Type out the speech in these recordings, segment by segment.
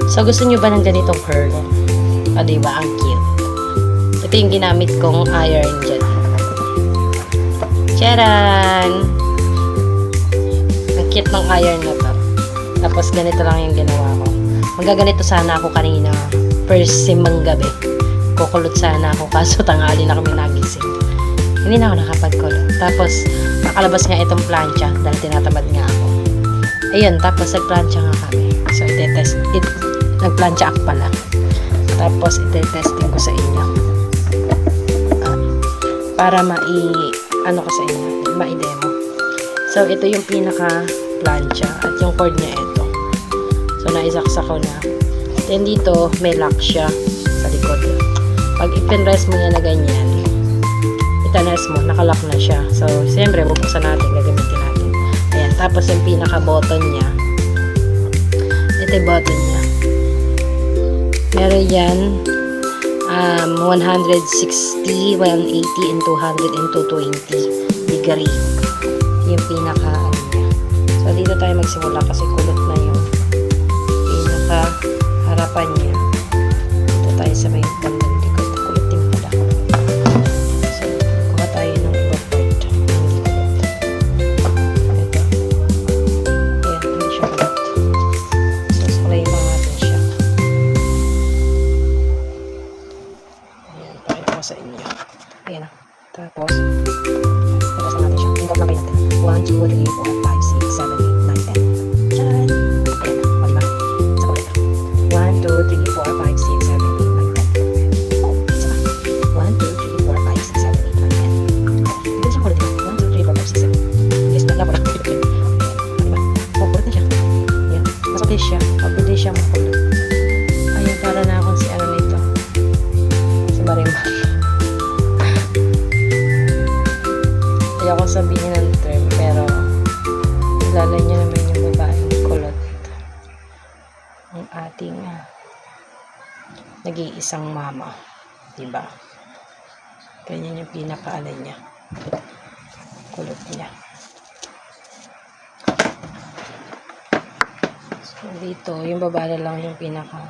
So, gusto nyo ba ng ganitong curl? O, diba? Ang cute. Ito yung ginamit kong iron dyan. Charan! Ang cute ng iron na to. Tapos, ganito lang yung ginawa ko. Magaganito sana ako kanina. First simang gabi. Kukulot sana ako. Kaso, tanghali na kami nagising. Hindi na ako nakapagkulot. Tapos, nakalabas nga itong plancha dahil tinatamad nga ako. Ayun, tapos nagplancha nga kami. So, nagplancha ako pala. Tapos, ite-testing ko sa inyo. Para ano ko sa inyo, ma-demo. So, ito yung pinaka-plancha. At yung cord niya ito. So, naisaksa ko na. Then, dito, may lock siya sa likod. Pag ipinrest mo yan na ganyan, itanas mo, nakalock na siya. So, siyempre, bubuksan natin, gagamitin natin. Ayan, tapos yung pinaka-button niya. Ito yung button niya. Meron yan 160, 180, and 200, and 220 degree. Yung pinaka-ano niya. So, dito tayo magsimula kasi kulot na yung pinaka-harapan niya. Dito tayo sa may bandang likod. Kulot din pala. So, kuha tayo ng ibang part. Ito. Ayan, hindi siya kulot. So, suklayin lang natin siya. Ayan, pakita ko sa inyo. Ayan na. Tapos, tapasan natin siya. Tingkap lang kayo natin. 1, 2, 3, 4, 5, 6, 7, 8, 9, 10. Charan! Ayan na. O, diba? Sa ulit. 1, 2, 3, 4, 5, 6, 7, 8, 9, 10. Oh, isa pa. 1, 2, 3, 4, 5, 6, 7, 8, 9, 10. Ito siyang kulot, diba? 1, 2, 3, 4, 5, 6, 7. Yes, wala po lang. Ayan. O, diba? Oh, kulot na siya. Ayan. Mas okay siya. Okay siya makulot. Ayun, para na akong si ano nito. Si Marimar. Ayaw kong sabihin ng term, pero kilala niya naman yung babaeng kulot. Ang ating nag-iisang mama. Diba? Ganyan yung pinakaalay niya. Kulot niya. So, dito, yung babala lang yung pinaka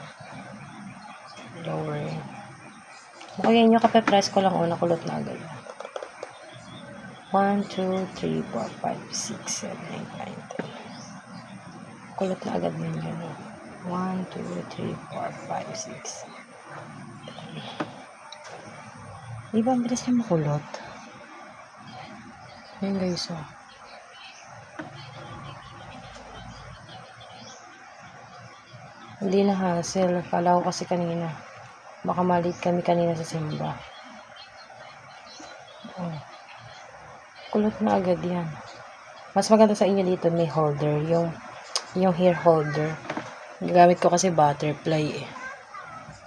lower. Okay, yung kape-press ko lang una, kulot na agad. 1, 2, 3, 4, 5, 6, 7, 8, 9, 10. Kulot na agad din yun. 1, 2, 3, 4, 5, 6. Diba, ang bilis niya makulot? Ayan guys, oh. Hindi na hassle. Kala ko kasi kanina. Baka malit kami kanina sa simba. Oh. Kulot na agad yan. Mas maganda sa inyo dito may holder. Yung hair holder. Gagamit ko kasi butterfly eh.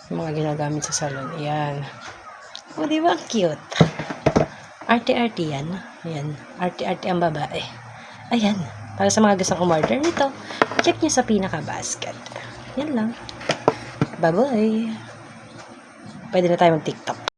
Yung mga ginagamit sa salon. Ayan. O, diba? Cute. Arte-arte yan. Ayan. Arte-arte ang babae. Ayan. Para sa mga gustong umorder nito, check nyo sa pinaka-basket. Yan lang. Bye-bye. Pwede na tayo mag-TikTok.